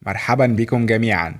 مرحبا بكم جميعا.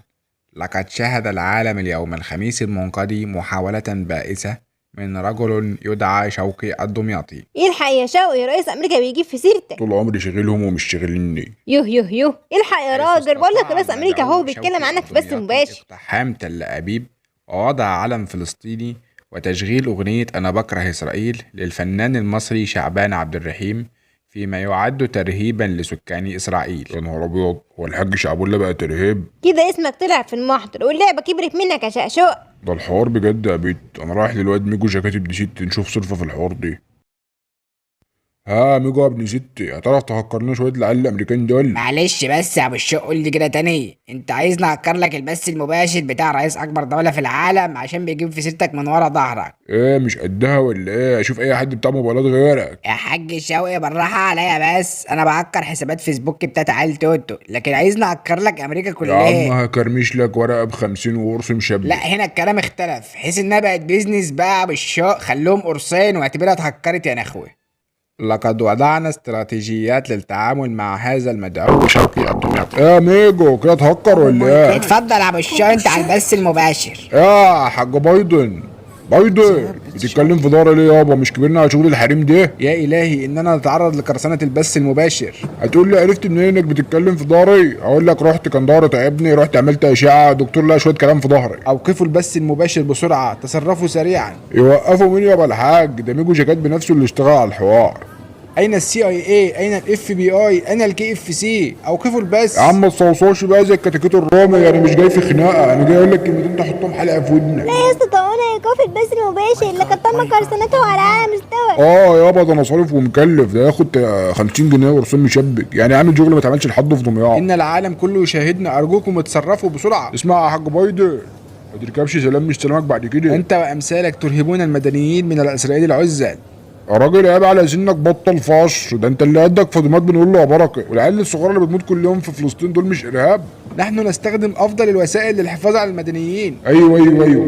لقد شهد العالم اليوم الخميس المنقضي محاولة بائسة من رجل يدعى شوقي الدمياطي. الحق يا شوقي، رئيس امريكا بيجيب في سيرتك. طول عمري شغلهم ومش شغلني. يوه يوه يوه، الحق يا راجل، بقول لك رئيس امريكا هو بيتكلم عنك في بث مباشر. اقتحام تل ابيب ووضع علم فلسطيني وتشغيل اغنية انا بكره اسرائيل للفنان المصري شعبان عبد الرحيم فيما يعد ترهيبا لسكان اسرائيل. يا نهار ابيض، هو الحاج شعبولة بقى ترهيب؟ كده اسمك طلع في المحضر واللعبه كبرت منك يا شقشق. ده الحوار بجد يا بيت. انا رايح للواد ميجو جاكيت ابن ست نشوف صرفة في الحوار دي. ها ميجو يا ابن ستي، هتعرف تفكرنا شويه العيال الامريكان دول؟ معلش بس يا ابو الشق، قول لي كده تاني. انت عايزني اهكر لك البث المباشر بتاع رئيس اكبر دوله في العالم عشان بيجيب في سيرتك من ورا ظهرك؟ ايه مش قدها ولا ايه؟ اشوف اي حد بتاع موبايلات غيرك. يا حاج شوقي بالراحه عليا، بس انا بهكر حسابات فيسبوك بتاعت عيال توتو، لكن عايزني اهكر لك امريكا يا كلها. عم هكرمش لك ورقه ب50 وقرص مشبك. لا هنا الكلام اختلف، حيث انها بقت بيزنس بقى يا ابو الشق. خلوهم قرصين واعتبرها اتهكرت يا نخوه. لقد وضعنا استراتيجيات للتعامل مع هذا المدعو شوقي الدمياطي. يا ميجو كده تهكر ولا ايه؟ اتفضل يا ابو الشق انت على البث المباشر. يا حاج بايدن بتتكلم في ظهري ليه يابا؟ مش كبرنا على شغل الحريم ده؟ يا الهي اننا نتعرض لقرصنة البث المباشر. هتقول لي عرفت منين انك بتتكلم في ظهري؟ اقول لك رحت كان ظهري تعبني، رحت عملت اشعه، دكتور لقى شويه كلام في ظهري. اوقفوا البث المباشر بسرعة، تصرفوا سريعا. يوقفوا مين يابا الحاج؟ ده ميجو جاكيت بنفسه اللي اشتغل على الحوار. اين CIA؟ اين FBI؟ اين KFC؟ اوقفوا البث. يا عم ما تصوصوش بقى زي الكتاكيت الرامي، يعني مش جاي في خناقه، انا جاي اقول لك كلمتين تحطهم حلقه في ودنك. لا يا اسطى، طولنا ايقاف البث المباشر لقد تم قرصنته على اعلى مستوى. يابا ده انا صارف ومكلف، ده ياخد 50 جنيه ورسوم مشبك، يعني عامل شغل ما اتعملش لحد في دمياط. ان العالم كله يشاهدنا، ارجوكم اتصرفوا بسرعة. اسمع يا حاج بايدن، ما تركبش سلام مش سلامك بعد كده. انت وامثالك ترهبون المدنيين من الاسرائيل العزل. يا راجل عيب على سنك، بطل فشر، ده انت اللي قدك في دمياط بنقول له يا بركه، والعيال الصغيره اللي بتموت كل يوم في فلسطين دول مش ارهاب؟ نحن نستخدم افضل الوسائل للحفاظ على المدنيين. ايوه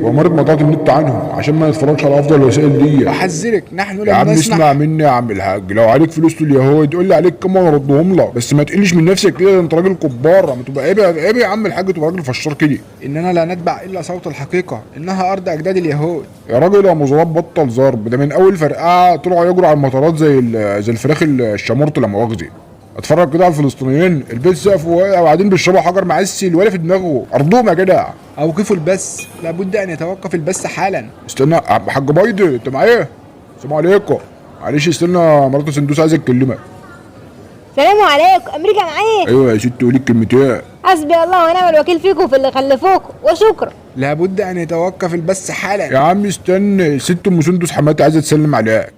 ومرض مقاطع النت عنهم عشان ما نتفرجش على افضل الوسائل دي. احذرك، نحن يا لم عم نسمح. اسمع مني يا عم الحاج، لو عليك فلوس لليهود قول لي عليك كام وانا اردهم لك، بس ما تقلش من نفسك كده، ده انت راجل كبار، ما تبقى عيب يا عم الحاج، تبقى راجل فشار كده. اننا لا نتبع الا صوت الحقيقة، انها ارض اجداد اليهود. يا راجل يا مزراب بطل ضرب، ده من اول فرقعه طلعوا يجروا على المطارات زي الفراخ الشامورت لا مؤاخذه. اتفرج كده على الفلسطينيين، البيت سقف وقاعدين بيشربوا حجر معسل ولا في دماغه، ارضهم يا جدع. اوقفوا البث، لابد ان يتوقف البث حالا. استنى يا حاج بايدن، انت معايا؟ السلام عليكم. معلش استنى، مرات سندوس عايز اكلمك. سلام عليكم، امريكا معايا. ايوه يا ست قولي الكلمتين. حسبي الله ونعم الوكيل فيكم في اللي خلفوكم، وشكرا. لابد ان يتوقف البث حالا. يا عم استنى، ست ام سندس حماتي عايزه تسلم عليك.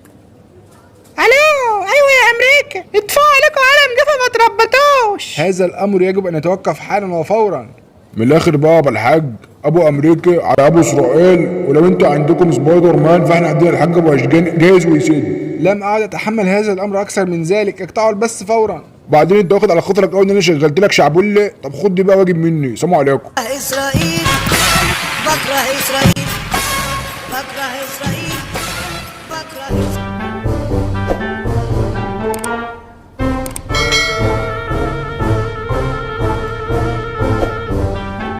الو، ايوه يا امريكا، ادفعوا عليكم علم جفا ما تربتوش. هذا الامر يجب ان يتوقف حالا وفورا. من الاخر بقى يا الحاج، ابو امريكا على ابو اسرائيل، ولو انتوا عندكم سبايدر مان فاحنا عندنا الحاج ابو اشجان جاهز ويسد. لم اعد اتحمل هذا الامر اكثر من ذلك، اقطعوا البث فورا. بعدين انت واخد على خاطرك قوي ان انا شغلت لك شعبولة، طب خد دي بقى واجب مني، سلام عليكم. إسرائيل بكره إسرائيل بكره إسرائيل بكره إسرائيل.